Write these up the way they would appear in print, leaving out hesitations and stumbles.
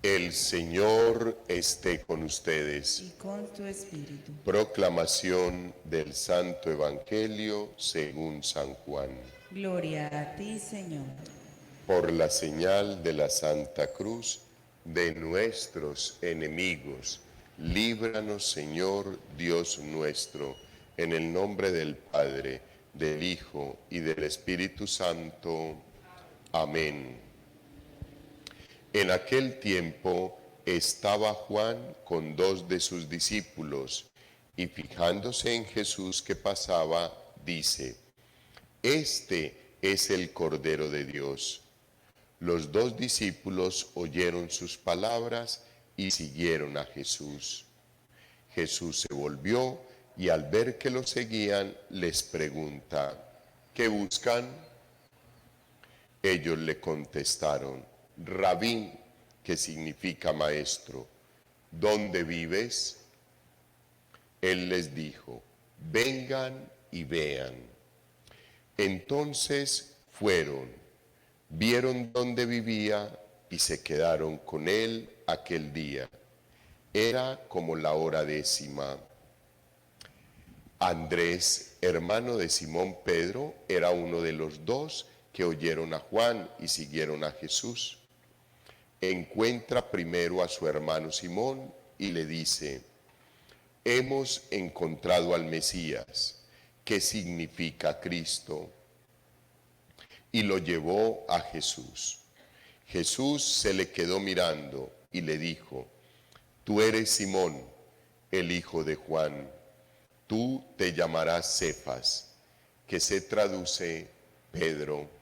El Señor esté con ustedes. Y con tu espíritu. Proclamación del Santo Evangelio según San Juan. Gloria a ti, Señor. Por la señal de la Santa Cruz de nuestros enemigos, líbranos, Señor Dios nuestro, en el nombre del Padre, del Hijo y del Espíritu Santo. Amén. En aquel tiempo estaba Juan con 2 de sus discípulos, y fijándose en Jesús que pasaba, dice: Este es el Cordero de Dios. Los 2 discípulos oyeron sus palabras y siguieron a Jesús. Jesús se volvió y al ver que lo seguían, les pregunta: ¿qué buscan? Ellos le contestaron: Rabí, que significa maestro, ¿dónde vives? Él les dijo: vengan y vean. Entonces fueron, vieron dónde vivía y se quedaron con él aquel día. Era como la hora 10:00. Andrés, hermano de Simón Pedro, era uno de los 2 que oyeron a Juan y siguieron a Jesús. Encuentra primero a su hermano Simón y le dice: hemos encontrado al Mesías, que significa Cristo. Y lo llevó a Jesús. Jesús se le quedó mirando y le dijo: tú eres Simón, el hijo de Juan. Tú te llamarás Cefas, que se traduce Pedro.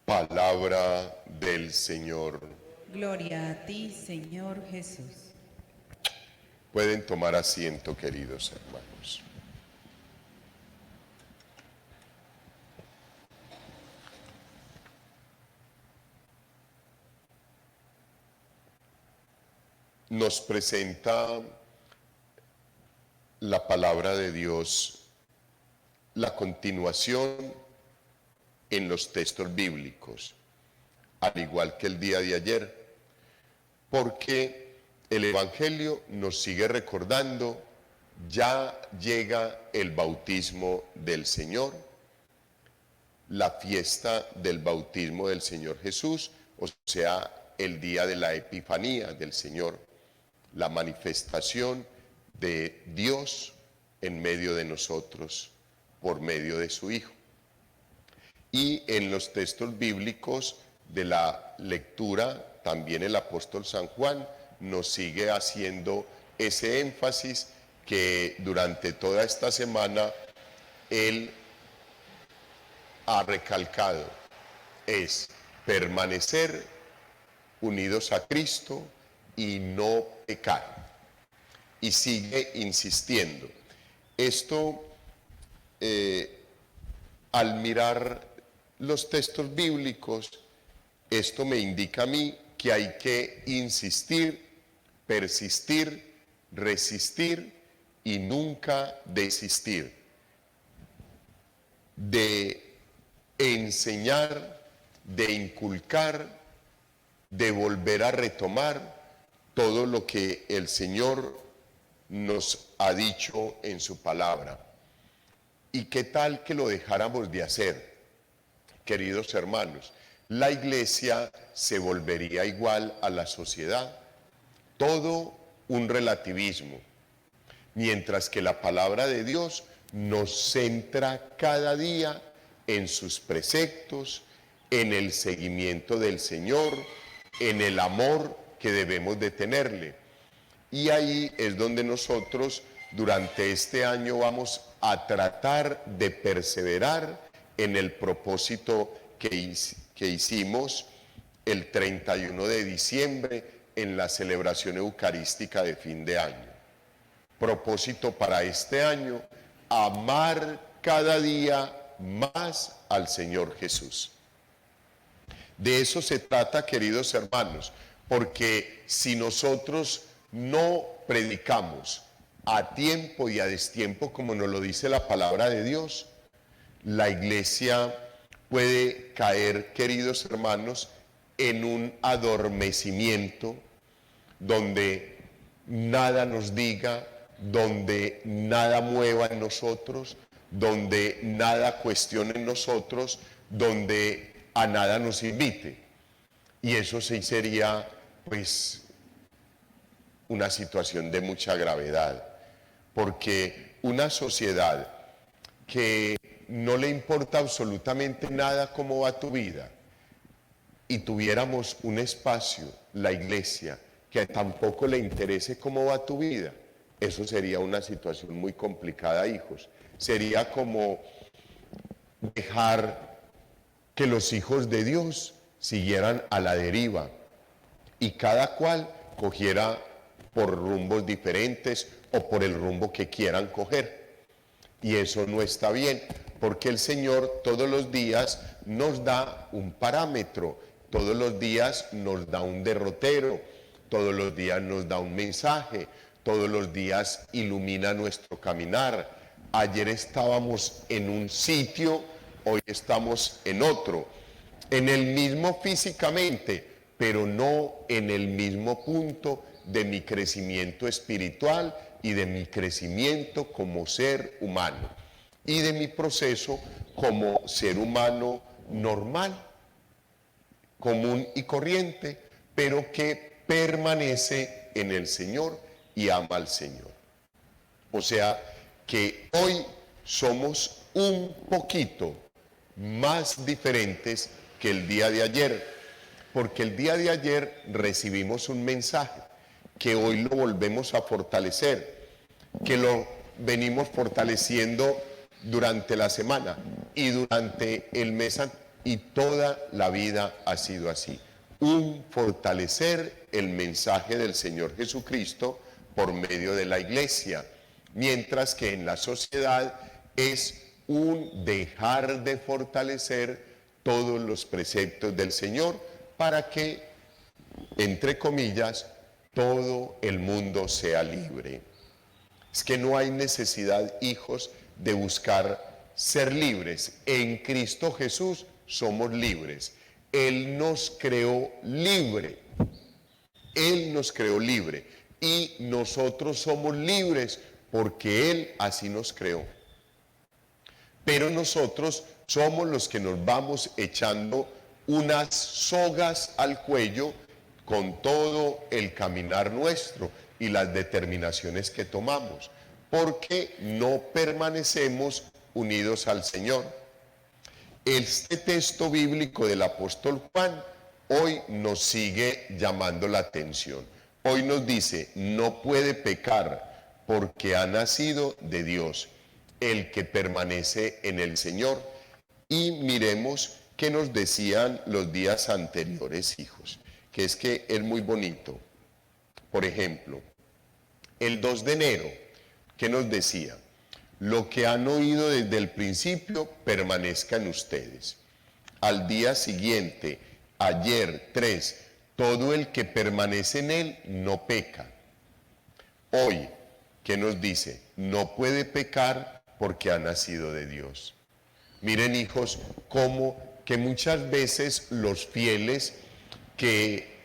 Palabra del Señor. Gloria a ti, Señor Jesús. Pueden tomar asiento, queridos hermanos. Nos presenta la palabra de Dios la continuación en los textos bíblicos, al igual que el día de ayer, porque el Evangelio nos sigue recordando: ya llega el bautismo del Señor, la fiesta del bautismo del Señor Jesús, o sea, el día de la Epifanía del Señor, la manifestación de Dios en medio de nosotros por medio de su Hijo. Y en los textos bíblicos de la lectura, también el apóstol San Juan nos sigue haciendo ese énfasis que durante toda esta semana él ha recalcado: es permanecer unidos a Cristo y no pecar. Y sigue insistiendo. Esto, al mirar los textos bíblicos, esto me indica a mí que hay que insistir, persistir, resistir y nunca desistir de enseñar, de inculcar, de volver a retomar todo lo que el Señor nos ha dicho en su palabra. ¿Y qué tal que lo dejáramos de hacer, queridos hermanos? La iglesia se volvería igual a la sociedad, todo un relativismo, mientras que la palabra de Dios nos centra cada día en sus preceptos, en el seguimiento del Señor, en el amor que debemos de tenerle. Y ahí es donde nosotros durante este año vamos a tratar de perseverar en el propósito que hicimos el 31 de diciembre en la celebración eucarística de fin de año. Propósito para este año: amar cada día más al Señor Jesús. De eso se trata, queridos hermanos, porque si nosotros no predicamos a tiempo y a destiempo, como nos lo dice la palabra de Dios, la iglesia puede caer, queridos hermanos, en un adormecimiento donde nada nos diga, donde nada mueva en nosotros, donde nada cuestione en nosotros, donde a nada nos invite. Y eso sí sería, pues, una situación de mucha gravedad, porque una sociedad que no le importa absolutamente nada cómo va tu vida, y tuviéramos un espacio, la iglesia, que tampoco le interese cómo va tu vida, eso sería una situación muy complicada, hijos. Sería como dejar que los hijos de Dios siguieran a la deriva y cada cual cogiera por rumbos diferentes o por el rumbo que quieran coger. Y eso no está bien, porque el Señor todos los días nos da un parámetro, todos los días nos da un derrotero, todos los días nos da un mensaje, todos los días ilumina nuestro caminar. Ayer estábamos en un sitio, hoy estamos en otro, en el mismo físicamente, pero no en el mismo punto de mi crecimiento espiritual y de mi crecimiento como ser humano y de mi proceso como ser humano normal, común y corriente, pero que permanece en el Señor y ama al Señor. O sea que hoy somos un poquito más diferentes que el día de ayer, porque el día de ayer recibimos un mensaje que hoy lo volvemos a fortalecer, que lo venimos fortaleciendo durante la semana y durante el mes y toda la vida ha sido así. Un fortalecer el mensaje del Señor Jesucristo por medio de la iglesia, mientras que en la sociedad es un dejar de fortalecer todos los preceptos del Señor para que, entre comillas, todo el mundo sea libre. Es que no hay necesidad, hijos, de buscar ser libres. En Cristo Jesús somos libres. Él nos creó libre. Él nos creó libre. Y nosotros somos libres porque Él así nos creó. Pero nosotros somos los que nos vamos echando unas sogas al cuello con todo el caminar nuestro y las determinaciones que tomamos, porque no permanecemos unidos al Señor. Este texto bíblico del apóstol Juan hoy nos sigue llamando la atención. Hoy nos dice, no puede pecar porque ha nacido de Dios, el que permanece en el Señor. Y miremos qué nos decían los días anteriores, hijos, que es que es muy bonito. Por ejemplo, el 2 de enero, ¿qué nos decía? Lo que han oído desde el principio permanezca en ustedes. Al día siguiente, ayer 3, todo el que permanece en él no peca. Hoy, ¿qué nos dice? No puede pecar porque ha nacido de Dios. Miren, hijos, cómo que muchas veces los fieles que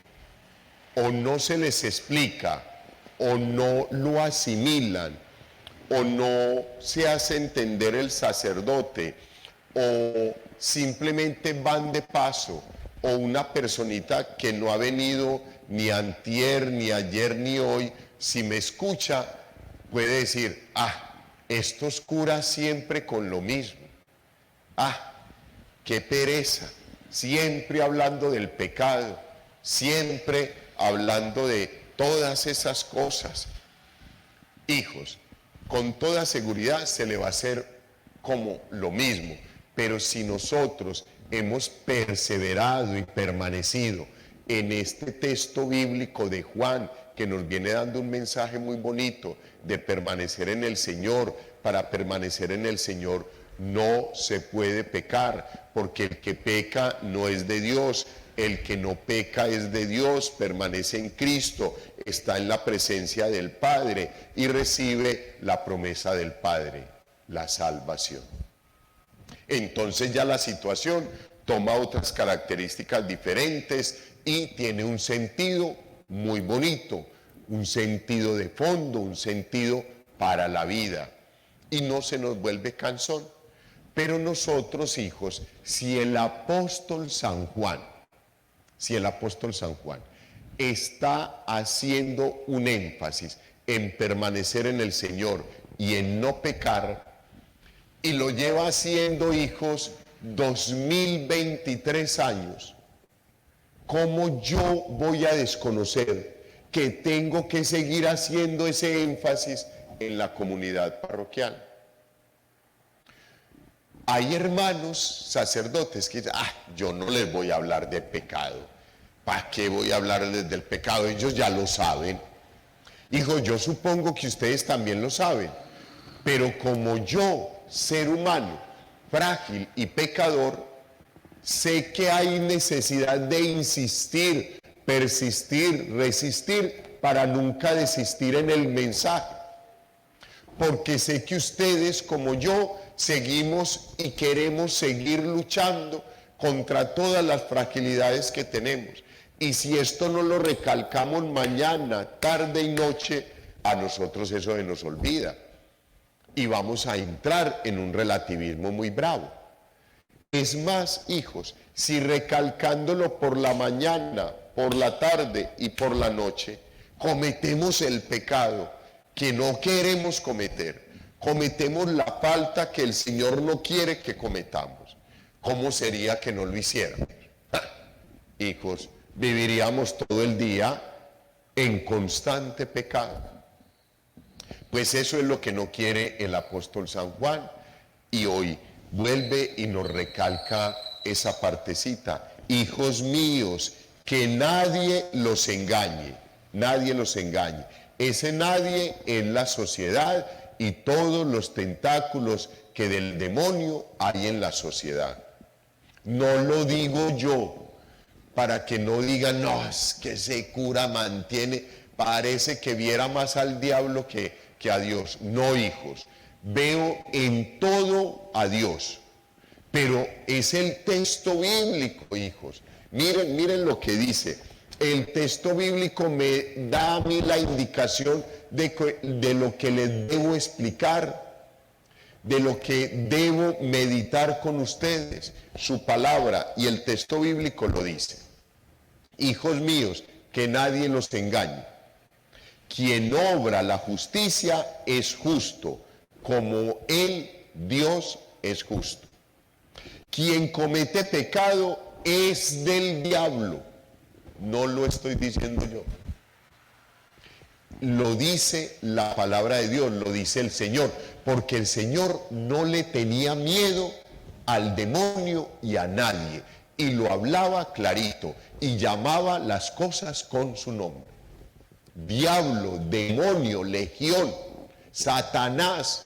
o no se les explica o no lo asimilan o no se hace entender el sacerdote o simplemente van de paso o una personita que no ha venido ni antier, ni ayer, ni hoy, si me escucha puede decir, estos curas siempre con lo mismo, qué pereza, siempre hablando del pecado, siempre hablando de todas esas cosas. Hijos, con toda seguridad se le va a hacer como lo mismo, pero si nosotros hemos perseverado y permanecido en este texto bíblico de Juan, que nos viene dando un mensaje muy bonito de permanecer en el Señor, para permanecer en el Señor no se puede pecar, porque el que peca no es de Dios. El que no peca es de Dios, permanece en Cristo, está en la presencia del Padre y recibe la promesa del Padre, la salvación. Entonces ya la situación toma otras características diferentes y tiene un sentido muy bonito, un sentido de fondo, un sentido para la vida. Y no se nos vuelve cansón. Pero nosotros, hijos, si el apóstol San Juan está haciendo un énfasis en permanecer en el Señor y en no pecar, y lo lleva haciendo, hijos, 2023 años, ¿cómo yo voy a desconocer que tengo que seguir haciendo ese énfasis en la comunidad parroquial? Hay hermanos sacerdotes que dicen, yo no les voy a hablar de pecado. ¿Para qué voy a hablarles del pecado? Ellos ya lo saben. Hijo, yo supongo que ustedes también lo saben. Pero como yo, ser humano, frágil y pecador, sé que hay necesidad de insistir, persistir, resistir, para nunca desistir en el mensaje. Porque sé que ustedes, como yo, seguimos y queremos seguir luchando contra todas las fragilidades que tenemos. Y si esto no lo recalcamos mañana, tarde y noche, a nosotros eso se nos olvida. Y vamos a entrar en un relativismo muy bravo. Es más, hijos, si recalcándolo por la mañana, por la tarde y por la noche, cometemos el pecado que no queremos cometer, cometemos la falta que el Señor no quiere que cometamos, ¿cómo sería que no lo hiciéramos? Hijos, viviríamos todo el día en constante pecado. Pues eso es lo que no quiere el apóstol San Juan, y hoy vuelve y nos recalca esa partecita. Hijos míos, que nadie los engañe, nadie los engañe. Ese nadie es la sociedad y todos los tentáculos que del demonio hay en la sociedad. No lo digo yo para que no digan, no, es que ese cura mantiene, parece que viera más al diablo que a Dios. No, hijos, veo en todo a Dios, pero es el texto bíblico, hijos. Miren lo que dice. El texto bíblico me da a mí la indicación de lo que les debo explicar, de lo que debo meditar con ustedes. Su palabra y el texto bíblico lo dice. Hijos míos, que nadie los engañe. Quien obra la justicia es justo, como Él, Dios, es justo. Quien comete pecado es del diablo. No lo estoy diciendo yo. Lo dice la palabra de Dios, lo dice el Señor, porque el Señor no le tenía miedo al demonio y a nadie, y lo hablaba clarito, y llamaba las cosas con su nombre. Diablo, demonio, legión, Satanás.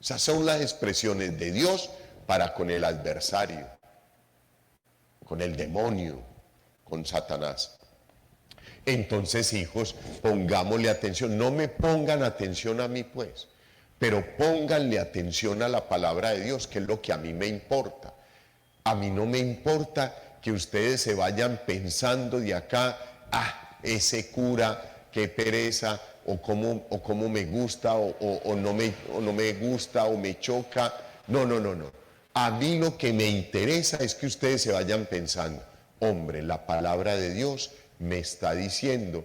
Esas son las expresiones de Dios para con el adversario, con el demonio, con Satanás. Entonces, hijos, pongámosle atención. No me pongan atención a mí, pues, pero pónganle atención a la palabra de Dios, que es lo que a mí me importa. A mí no me importa que ustedes se vayan pensando de acá, ese cura, qué pereza, o cómo me gusta, o no me gusta, o me choca. No. A mí lo que me interesa es que ustedes se vayan pensando, hombre, la palabra de Dios me está diciendo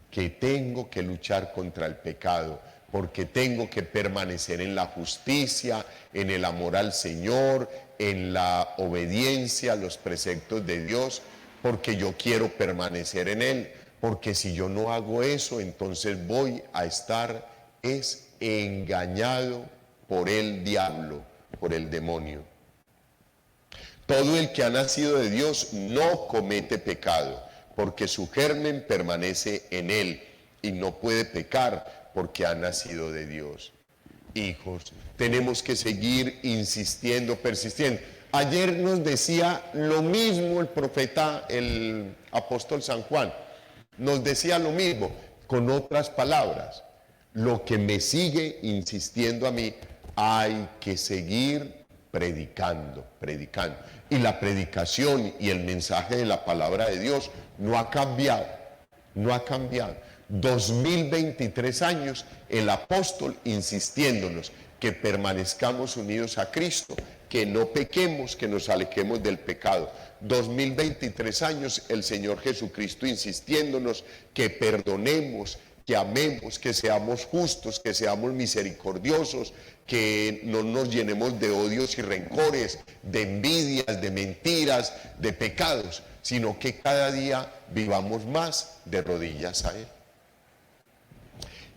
que tengo que luchar contra el pecado, porque tengo que permanecer en la justicia, en el amor al Señor, en la obediencia a los preceptos de Dios, porque yo quiero permanecer en Él, porque si yo no hago eso, entonces voy a estar engañado por el diablo, por el demonio. Todo el que ha nacido de Dios no comete pecado, porque su germen permanece en él y no puede pecar porque ha nacido de Dios. Hijos, tenemos que seguir insistiendo, persistiendo. Ayer nos decía lo mismo el profeta, el apóstol San Juan. Nos decía lo mismo, con otras palabras. Lo que me sigue insistiendo a mí, hay que seguir predicando, predicando. Y la predicación y el mensaje de la palabra de Dios no ha cambiado, no ha cambiado. 2023 años el apóstol insistiéndonos que permanezcamos unidos a Cristo, que no pequemos, que nos alejemos del pecado. 2023 años el Señor Jesucristo insistiéndonos que perdonemos, que amemos, que seamos justos, que seamos misericordiosos, que no nos llenemos de odios y rencores, de envidias, de mentiras, de pecados, sino que cada día vivamos más de rodillas a Él.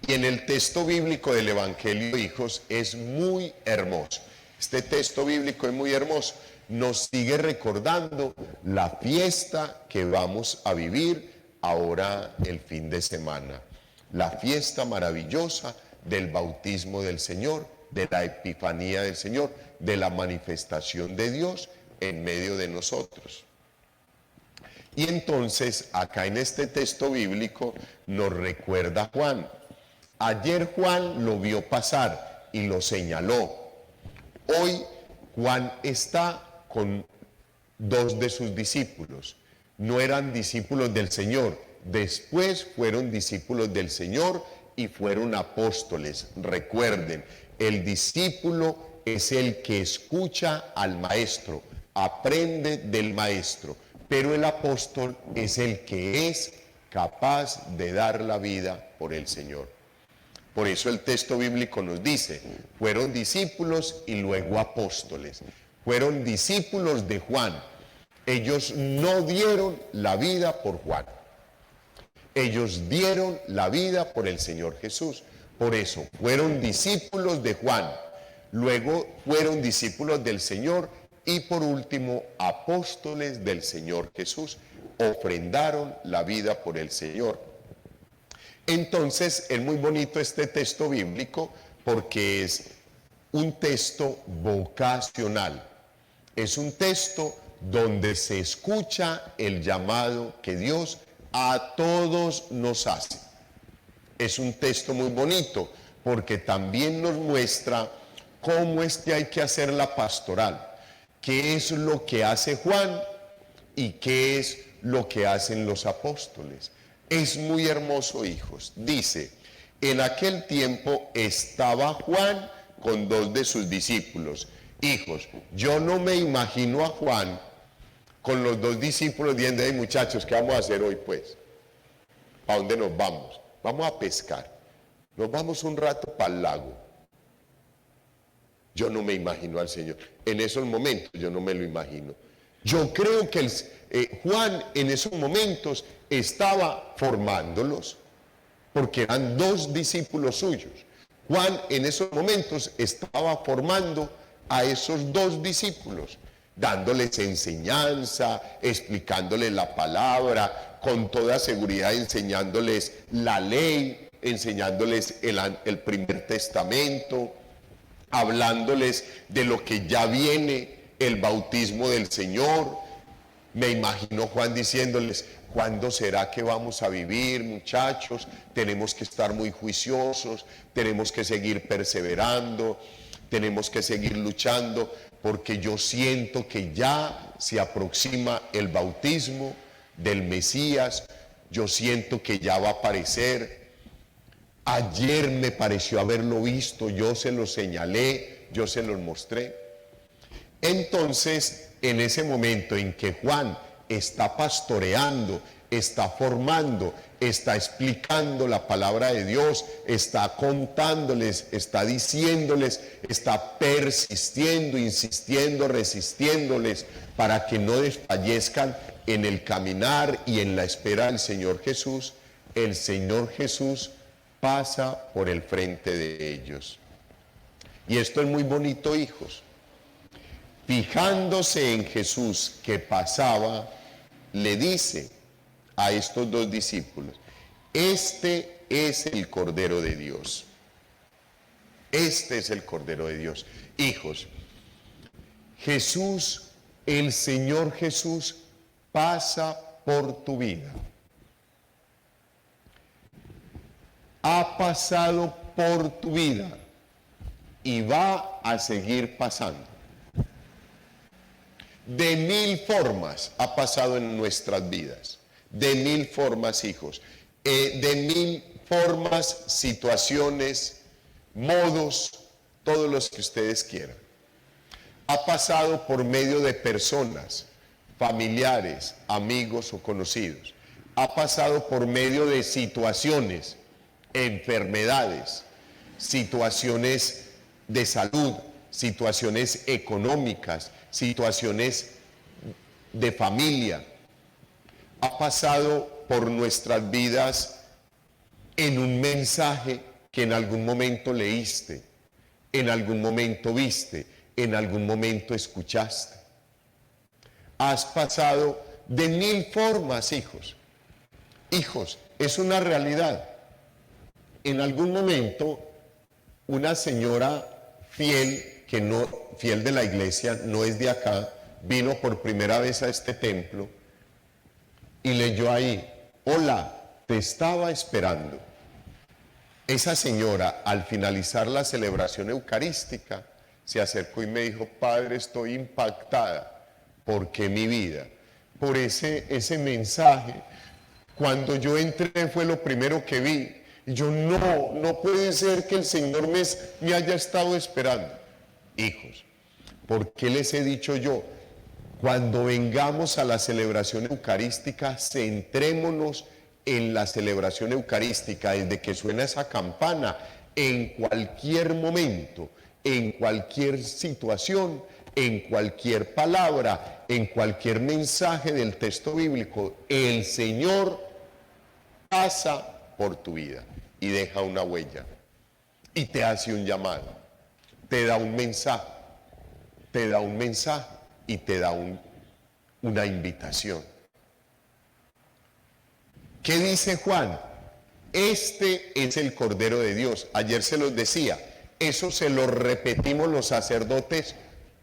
Y en el texto bíblico del Evangelio, hijos, es muy hermoso. Este texto bíblico es muy hermoso. Nos sigue recordando la fiesta que vamos a vivir ahora el fin de semana. La fiesta maravillosa del bautismo del Señor, de la epifanía del Señor, de la manifestación de Dios en medio de nosotros. Y entonces, acá en este texto bíblico nos recuerda Juan. Ayer Juan lo vio pasar y lo señaló. Hoy Juan está con dos de sus discípulos. No eran discípulos del Señor, después fueron discípulos del Señor y fueron apóstoles. Recuerden, el discípulo es el que escucha al maestro, aprende del maestro, pero el apóstol es el que es capaz de dar la vida por el Señor. Por eso el texto bíblico nos dice, fueron discípulos y luego apóstoles. Fueron discípulos de Juan. Ellos no dieron la vida por Juan. Ellos dieron la vida por el Señor Jesús. Por eso fueron discípulos de Juan. Luego fueron discípulos del Señor y por último apóstoles del Señor Jesús. Ofrendaron la vida por el Señor. Entonces es muy bonito este texto bíblico porque es un texto vocacional. Es un texto donde se escucha el llamado que Dios a todos nos hace. Es un texto muy bonito porque también nos muestra cómo es que hay que hacer la pastoral, qué es lo que hace Juan y qué es lo que hacen los apóstoles. Es muy hermoso, hijos. Dice, en aquel tiempo estaba Juan con dos de sus discípulos. Hijos, yo no me imagino a Juan con los dos discípulos diciendo, hey muchachos, ¿qué vamos a hacer hoy pues? ¿Para dónde nos vamos? Vamos a pescar. Nos vamos un rato para el lago. Yo no me imagino al Señor. En esos momentos yo no me lo imagino. Yo creo que Juan en esos momentos estaba formándolos, porque eran dos discípulos suyos. Juan en esos momentos estaba formando a esos dos discípulos, dándoles enseñanza, explicándoles la palabra, con toda seguridad enseñándoles la ley, enseñándoles el primer testamento, hablándoles de lo que ya viene, el bautismo del Señor. Me imagino Juan diciéndoles, ¿cuándo será que vamos a vivir, muchachos? Tenemos que estar muy juiciosos, tenemos que seguir perseverando, tenemos que seguir luchando, porque yo siento que ya se aproxima el bautismo del Mesías, yo siento que ya va a aparecer. Ayer me pareció haberlo visto, yo se lo señalé, yo se los mostré. Entonces, en ese momento en que Juan está pastoreando, está formando, está explicando la palabra de Dios, está contándoles, está diciéndoles, está persistiendo, insistiendo, resistiéndoles para que no desfallezcan en el caminar y en la espera del Señor Jesús. El Señor Jesús pasa por el frente de ellos. Y esto es muy bonito, hijos. Fijándose en Jesús que pasaba, le dice a estos dos discípulos, este es el Cordero de Dios. Este es el Cordero de Dios. Hijos, Jesús, el Señor Jesús, pasa por tu vida. Ha pasado por tu vida y va a seguir pasando. De 1000 formas ha pasado en nuestras vidas. De 1000 formas, hijos. De 1000 formas, situaciones, modos, todos los que ustedes quieran. Ha pasado por medio de personas, familiares, amigos o conocidos. Ha pasado por medio de situaciones, enfermedades, situaciones de salud, situaciones económicas, situaciones de familia. Ha pasado por nuestras vidas en un mensaje que en algún momento leíste, en algún momento viste, en algún momento escuchaste. Has pasado de 1000 formas, hijos. Hijos, es una realidad. En algún momento, una señora fiel, fiel de la iglesia, no es de acá, vino por primera vez a este templo y leyó ahí: hola, te estaba esperando. Esa señora, al finalizar la celebración eucarística, se acercó y me dijo: Padre, estoy impactada. ¿Por qué mi vida? Por ese mensaje. Cuando yo entré fue lo primero que vi. Y yo, no puede ser que el Señor me haya estado esperando. Hijos, ¿por qué les he dicho yo? Cuando vengamos a la celebración eucarística, centrémonos en la celebración eucarística, desde que suena esa campana, en cualquier momento, en cualquier situación, en cualquier palabra, en cualquier mensaje del texto bíblico, el Señor pasa por tu vida y deja una huella y te hace un llamado, te da un mensaje y te da una invitación. ¿Qué dice Juan? Este es el Cordero de Dios. Ayer se los decía, eso se lo repetimos los sacerdotes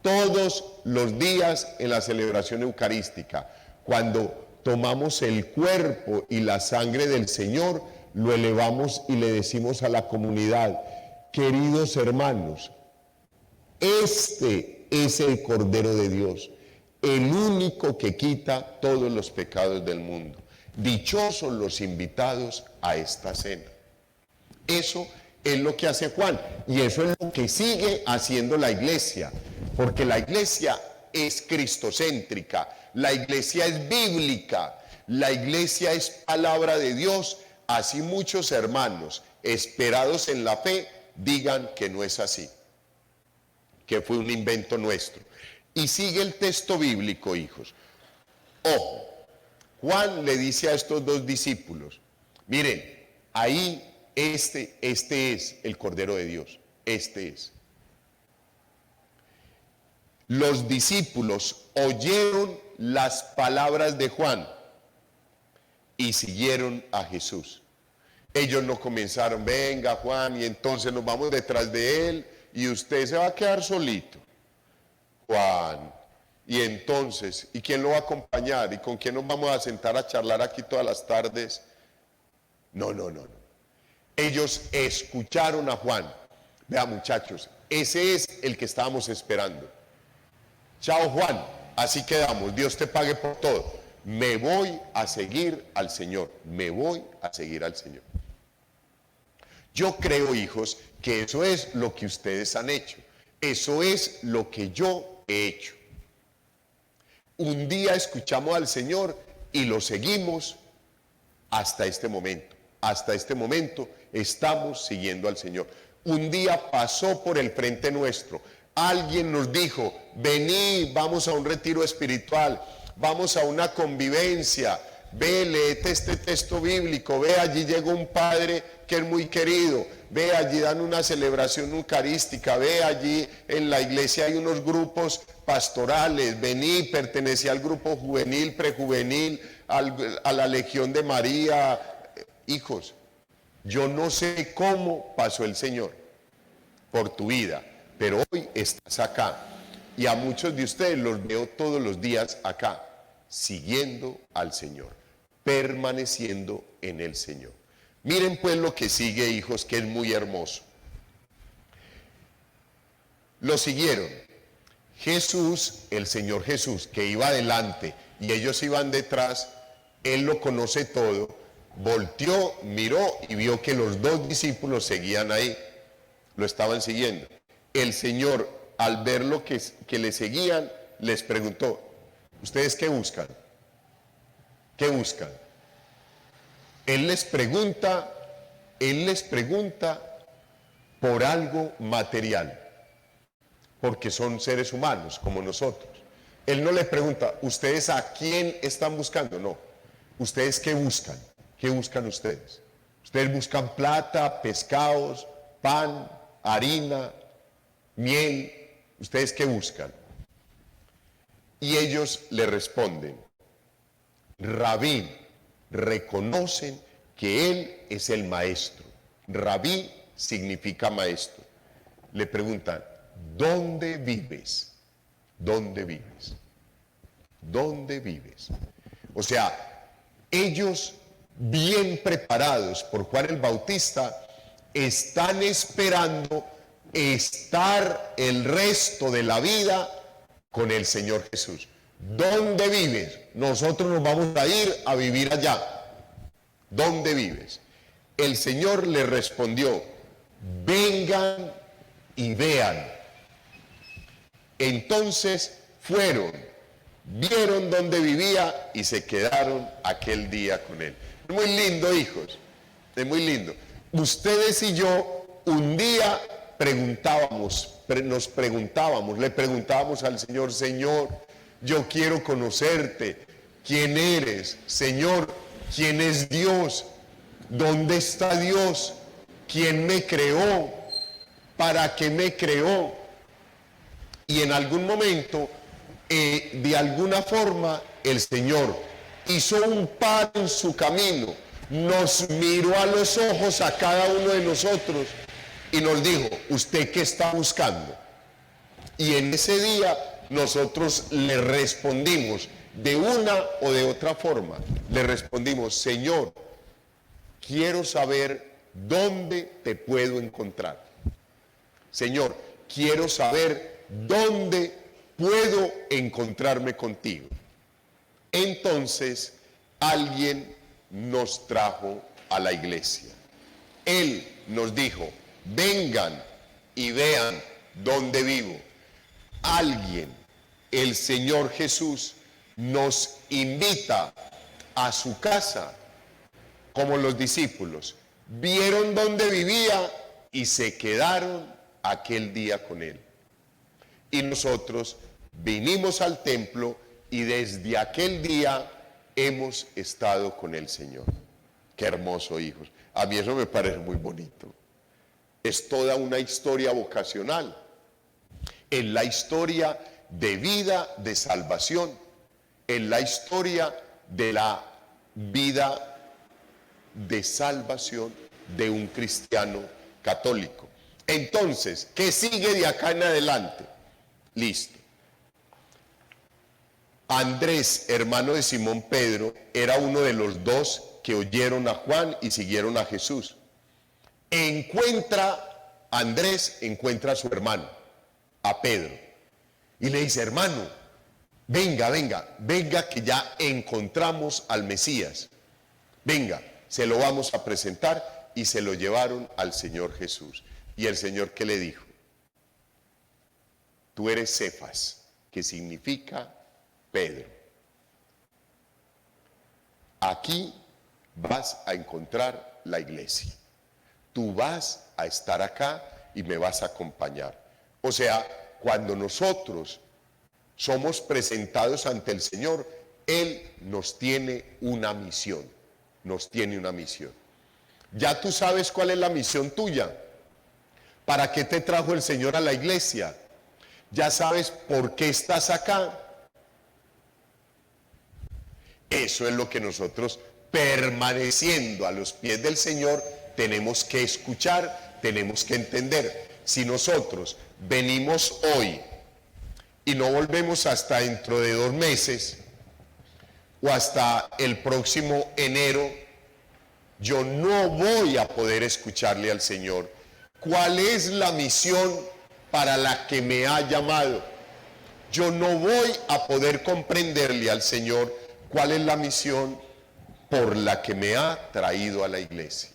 todos los días en la celebración eucarística. Cuando tomamos el cuerpo y la sangre del Señor, lo elevamos y le decimos a la comunidad: queridos hermanos, este es el Cordero de Dios, el único que quita todos los pecados del mundo. Dichosos los invitados a esta cena. Eso es lo que hace Juan, y eso es lo que sigue haciendo la iglesia, porque la iglesia es cristocéntrica, la iglesia es bíblica, la iglesia es palabra de Dios. Así muchos hermanos esperados en la fe digan que no es así, que fue un invento nuestro. Y sigue el texto bíblico, hijos. Ojo, Juan le dice a estos dos discípulos: miren, ahí este es el Cordero de Dios, este es. Los discípulos oyeron las palabras de Juan y siguieron a Jesús. Ellos no comenzaron: venga Juan, y entonces nos vamos detrás de él y usted se va a quedar solito. Juan, y entonces, ¿y quién lo va a acompañar? ¿Y con quién nos vamos a sentar a charlar aquí todas las tardes? No. Ellos escucharon a Juan. Vea, muchachos, ese es el que estábamos esperando. Chao Juan, así quedamos, Dios te pague por todo. Me voy a seguir al Señor, me voy a seguir al Señor. Yo creo, hijos, que eso es lo que ustedes han hecho. Eso es lo que yo he hecho. Un día escuchamos al Señor y lo seguimos hasta este momento. Hasta este momento estamos siguiendo al Señor. Un día pasó por el frente nuestro. Alguien nos dijo: vení, vamos a un retiro espiritual, vamos a una convivencia, ve, léete este texto bíblico, ve, allí llegó un padre que es muy querido, ve, allí dan una celebración eucarística, ve, allí en la iglesia hay unos grupos pastorales, vení, pertenece al grupo juvenil, prejuvenil, a la Legión de María. Hijos, yo no sé cómo pasó el Señor por tu vida, pero hoy estás acá, y a muchos de ustedes los veo todos los días acá, siguiendo al Señor, permaneciendo en el Señor. Miren pues lo que sigue, hijos, que es muy hermoso. Lo siguieron. Jesús, el Señor Jesús, que iba adelante y ellos iban detrás, Él lo conoce todo, volteó, miró y vio que los dos discípulos seguían ahí, lo estaban siguiendo. El Señor, al ver lo que le seguían, les preguntó, ¿ustedes qué buscan? ¿Qué buscan? Él les pregunta por algo material, porque son seres humanos como nosotros. Él no le pregunta, ¿ustedes a quién están buscando? No. ¿Ustedes qué buscan? ¿Qué buscan ustedes? Ustedes buscan plata, pescados, pan, harina, miel. ¿Ustedes qué buscan? Y ellos le responden, Rabí, reconocen que Él es el maestro. Rabí significa maestro. Le preguntan, ¿dónde vives? ¿Dónde vives? ¿Dónde vives? O sea, ellos bien preparados por Juan el Bautista están esperando estar el resto de la vida con el Señor Jesús. ¿Dónde vives? Nosotros nos vamos a ir a vivir allá. ¿Dónde vives? El Señor le respondió, vengan y vean. Entonces fueron, vieron dónde vivía y se quedaron aquel día con él. Es muy lindo, hijos, es muy lindo. Ustedes y yo un día le preguntábamos al Señor, Señor, yo quiero conocerte, ¿quién eres? Señor, ¿quién es Dios? ¿Dónde está Dios? ¿Quién me creó? ¿Para qué me creó? Y en algún momento, de alguna forma, el Señor hizo un paro en su camino, nos miró a los ojos a cada uno de nosotros y nos dijo, ¿usted qué está buscando? Y en ese día nosotros le respondimos de una o de otra forma. Le respondimos, Señor, quiero saber dónde te puedo encontrar. Señor, quiero saber dónde puedo encontrarme contigo. Entonces, alguien nos trajo a la iglesia. Él nos dijo, vengan y vean dónde vivo. Alguien, el Señor Jesús, nos invita a su casa, como los discípulos. Vieron dónde vivía y se quedaron aquel día con él. Y nosotros vinimos al templo y desde aquel día hemos estado con el Señor. Qué hermoso, hijos. A mí eso me parece muy bonito. Es toda una historia vocacional. Es la historia de vida, de salvación. Es la historia de la vida de salvación de un cristiano católico. Entonces, ¿qué sigue de acá en adelante? Listo. Andrés, hermano de Simón Pedro, era uno de los dos que oyeron a Juan y siguieron a Jesús. Andrés encuentra a su hermano, a Pedro, y le dice, hermano, venga que ya encontramos al Mesías. Venga, se lo vamos a presentar, y se lo llevaron al Señor Jesús. Y el Señor, ¿qué le dijo? Tú eres Cefas, que significa Pedro. Aquí vas a encontrar la iglesia. Tú vas a estar acá y me vas a acompañar. O sea, cuando nosotros somos presentados ante el Señor, Él nos tiene una misión. Nos tiene una misión. Ya tú sabes cuál es la misión tuya. ¿Para qué te trajo el Señor a la iglesia? Ya sabes por qué estás acá. Eso es lo que nosotros, permaneciendo a los pies del Señor, tenemos que escuchar, tenemos que entender. Si nosotros venimos hoy y no volvemos hasta dentro de 2 meses o hasta el próximo enero, yo no voy a poder escucharle al Señor. ¿Cuál es la misión para la que me ha llamado? yo no voy a poder comprenderle al Señor cuál es la misión por la que me ha traído a la iglesia.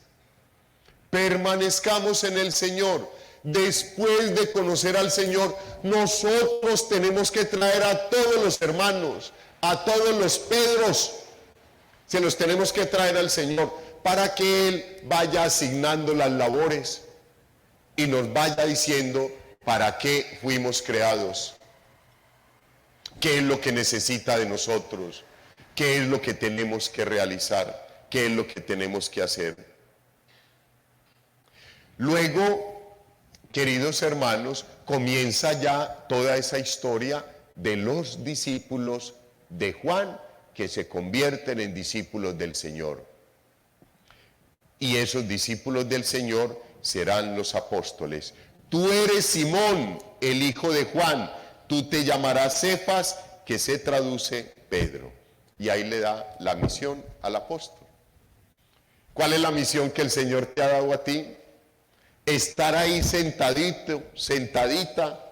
Permanezcamos en el Señor. Después de conocer al Señor, nosotros tenemos que traer a todos los hermanos, a todos los Pedros, se los tenemos que traer al Señor para que Él vaya asignando las labores y nos vaya diciendo para qué fuimos creados, qué es lo que necesita de nosotros, qué es lo que tenemos que realizar, qué es lo que tenemos que hacer. Luego, queridos hermanos, comienza ya toda esa historia de los discípulos de Juan que se convierten en discípulos del Señor. Y esos discípulos del Señor serán los apóstoles. Tú eres Simón, el hijo de Juan, tú te llamarás Cefas, que se traduce Pedro. Y ahí le da la misión al apóstol. ¿Cuál es la misión que el Señor te ha dado a ti? Estar ahí sentadito, sentadita,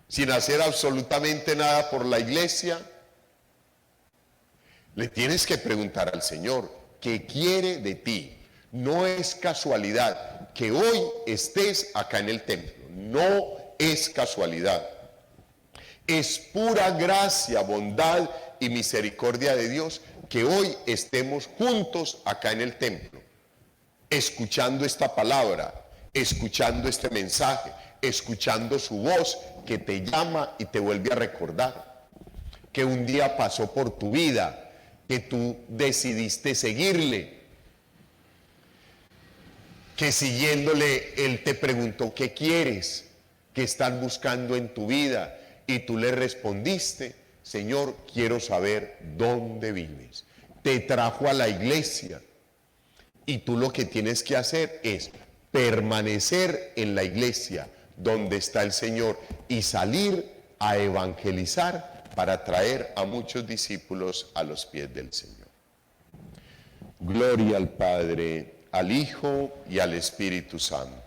sin hacer absolutamente nada por la iglesia. Le tienes que preguntar al Señor, ¿qué quiere de ti? No es casualidad que hoy estés acá en el templo, no es casualidad. Es pura gracia, bondad y misericordia de Dios que hoy estemos juntos acá en el templo, escuchando esta palabra, escuchando este mensaje, escuchando su voz que te llama y te vuelve a recordar que un día pasó por tu vida, que tú decidiste seguirle, que siguiéndole Él te preguntó qué quieres, qué estás buscando en tu vida, y tú le respondiste, Señor, quiero saber dónde vives. Te trajo a la iglesia y tú lo que tienes que hacer es permanecer en la iglesia donde está el Señor y salir a evangelizar para traer a muchos discípulos a los pies del Señor. Gloria al Padre, al Hijo y al Espíritu Santo.